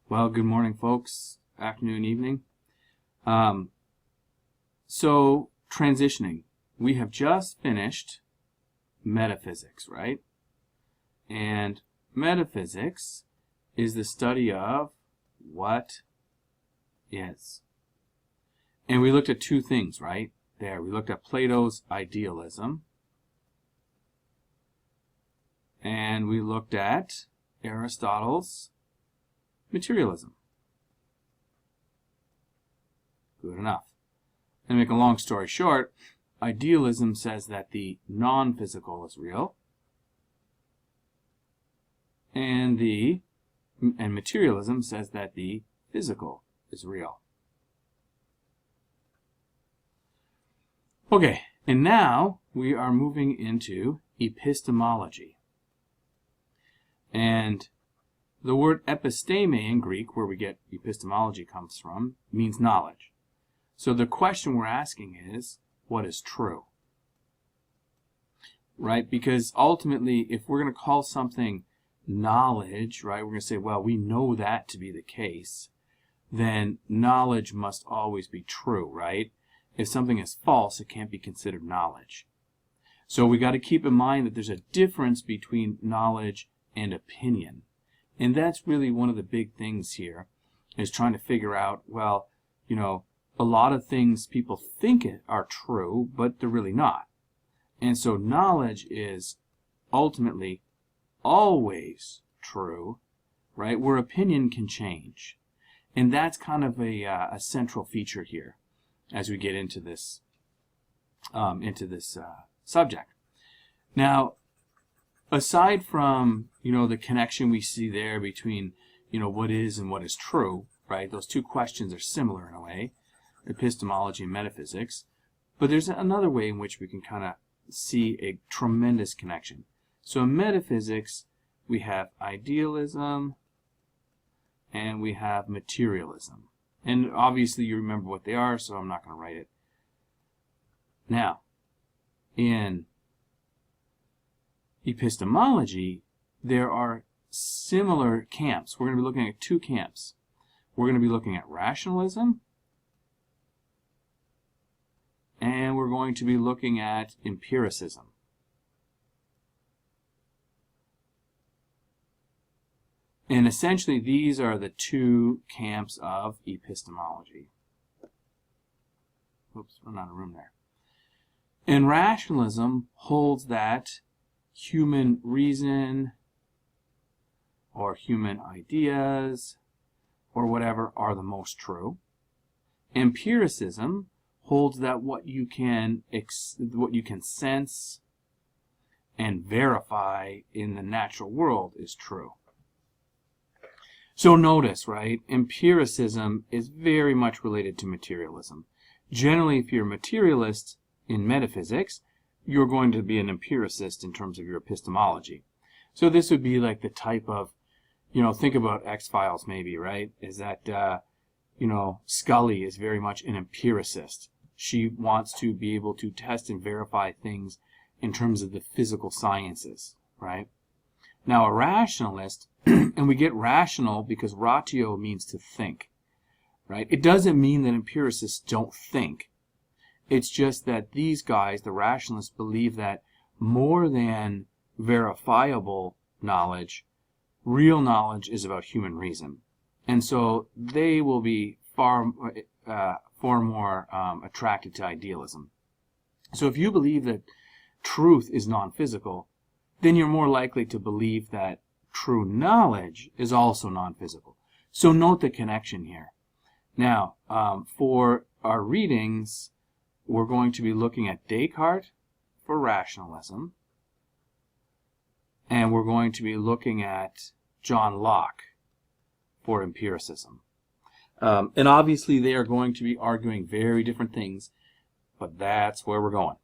Well, good morning, folks. Afternoon, evening. So, transitioning. We have just finished metaphysics, right? And metaphysics is the study of what is. And we looked at two things, right? There, we looked at Plato's idealism. And we looked at Aristotle's materialism. Good enough. And to make a long story short, idealism says that the non-physical is real, and materialism says that the physical is real. Okay, and now we are moving into epistemology. And the word episteme in Greek, where we get epistemology comes from, means knowledge. So the question we're asking is, what is true? Right? Because ultimately, if we're going to call something knowledge, right, we're going to say, well, we know that to be the case, then knowledge must always be true, right? If something is false, it can't be considered knowledge. So we got to keep in mind that there's a difference between knowledge and opinion. And that's really one of the big things here, is trying to figure out, well, you know, a lot of things people think are true, but they're really not. And so knowledge is ultimately always true, right, where opinion can change. And that's kind of a central feature here as we get into this subject. Now, aside from, the connection we see there between, what is and what is true, right? Those two questions are similar in a way, epistemology and metaphysics. But there's another way in which we can kind of see a tremendous connection. So in metaphysics, we have idealism and we have materialism. And obviously you remember what they are, so I'm not going to write it. Now, in epistemology, there are similar camps. We're going to be looking at two camps. We're going to be looking at rationalism, and we're going to be looking at empiricism. And essentially, these are the two camps of epistemology. Oops, run out of room there. And rationalism holds that human reason or human ideas or whatever are the most true. Empiricism holds that what you can sense and verify in the natural world is true. So notice, right, empiricism is very much related to materialism. Generally, if you're a materialist in metaphysics, you're going to be an empiricist in terms of your epistemology. So this would be like the type of, think about X-Files maybe, right? Is that, Scully is very much an empiricist. She wants to be able to test and verify things in terms of the physical sciences, right? Now a rationalist, and we get rational because ratio means to think, right? It doesn't mean that empiricists don't think. It's just that these guys, the rationalists, believe that more than verifiable knowledge, real knowledge is about human reason. And so they will be far more attracted to idealism. So if you believe that truth is non-physical, then you're more likely to believe that true knowledge is also non-physical. So note the connection here. Now, for our readings, we're going to be looking at Descartes for rationalism, and we're going to be looking at John Locke for empiricism. And obviously they are going to be arguing very different things, but that's where we're going.